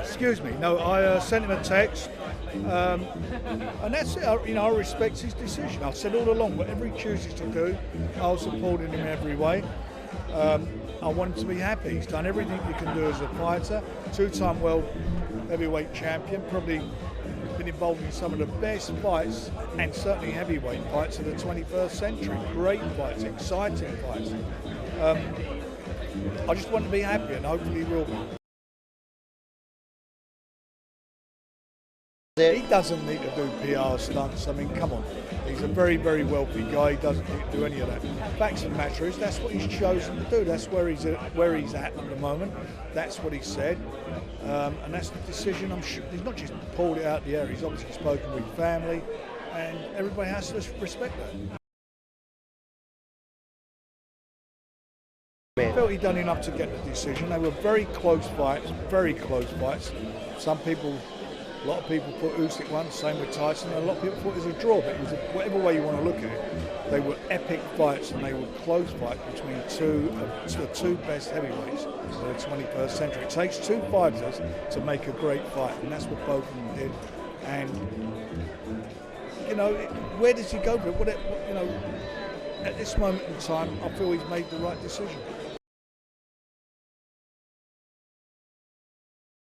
Excuse me. No, I sent him a text, and that's it. I respect his decision. I've said all along, whatever he chooses to do, I'll support him in every way. I want him to be happy. He's done everything you can do as a fighter. Two-time world heavyweight champion, probably been involved in some of the best fights and certainly heavyweight fights of the 21st century. Great fights, exciting fights. I just want to be happy, and hopefully he will be. He doesn't need to do PR stunts. I mean, come on. He's a very, very wealthy guy. He doesn't need to do any of that. Facts of the matter is, that's what he's chosen to do. That's where he's at the moment. That's what he said. And that's the decision. I'm sure he's not just pulled it out of the air. He's obviously spoken with family, and everybody has to respect that. I felt he'd done enough to get the decision. They were very close fights, very close fights. A lot of people thought Usyk won, same with Tyson. A lot of people thought it was a draw, but it was whatever way you want to look at it. They were epic fights, and they were close fights between the two best heavyweights of the 21st century. It takes two fighters to make a great fight, and that's what both of them did. And where does he go for it? At this moment in time, I feel he's made the right decision.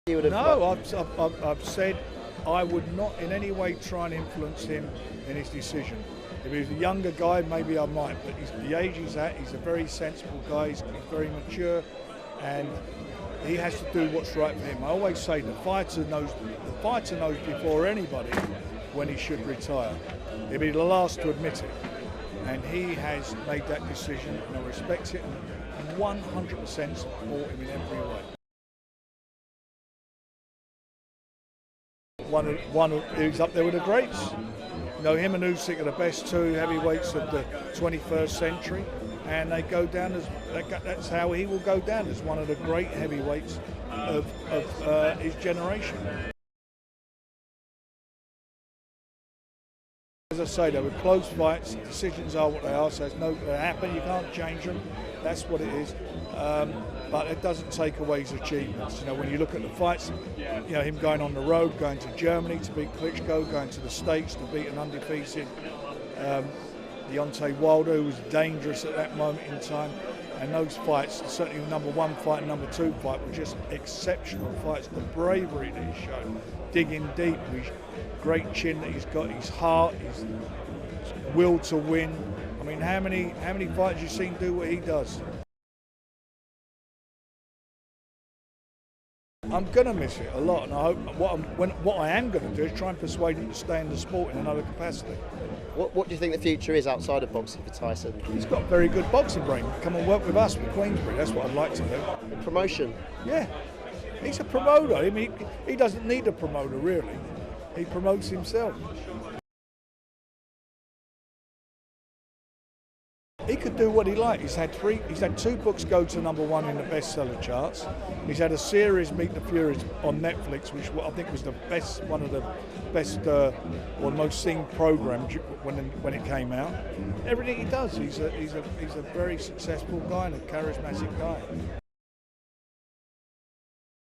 No, I've said I would not in any way try and influence him in his decision. If he was a younger guy, maybe I might, but the age he's at, he's a very sensible guy, he's very mature, and he has to do what's right for him. I always say the fighter knows before anybody when he should retire. He'll be the last to admit it, and he has made that decision, and I respect it and 100% support him in every way. One who's up there with the greats. Him and Usyk are the best two heavyweights of the 21st century, and they go down as that's how he will go down, as one of the great heavyweights of his generation. As I say, they were close fights. Decisions are what they are. So they happen. You can't change them. That's what it is. But it doesn't take away his achievements. When you look at the fights, him going on the road, going to Germany to beat Klitschko, going to the States to beat an undefeated Deontay Wilder, who was dangerous at that moment in time. And those fights, certainly the number one fight and number two fight, were just exceptional fights. The bravery that he showed, digging deep, his great chin that he's got, his heart, his will to win. I mean, how many fights have you seen do what he does? I'm going to miss it a lot, and I hope what I am going to do is try and persuade him to stay in the sport in another capacity. What do you think the future is outside of boxing for Tyson? He's got a very good boxing brain. Come and work with us with Queensberry. That's what I'd like to do. Promotion? Yeah, he's a promoter. I mean, he doesn't need a promoter really. He promotes himself. He could do what he likes. He's had two books go to #1 in the bestseller charts. He's had a series, Meet the Furies, on Netflix, which I think was one of the best or most seen programs when it came out. Everything he does, he's a very successful guy and a charismatic guy.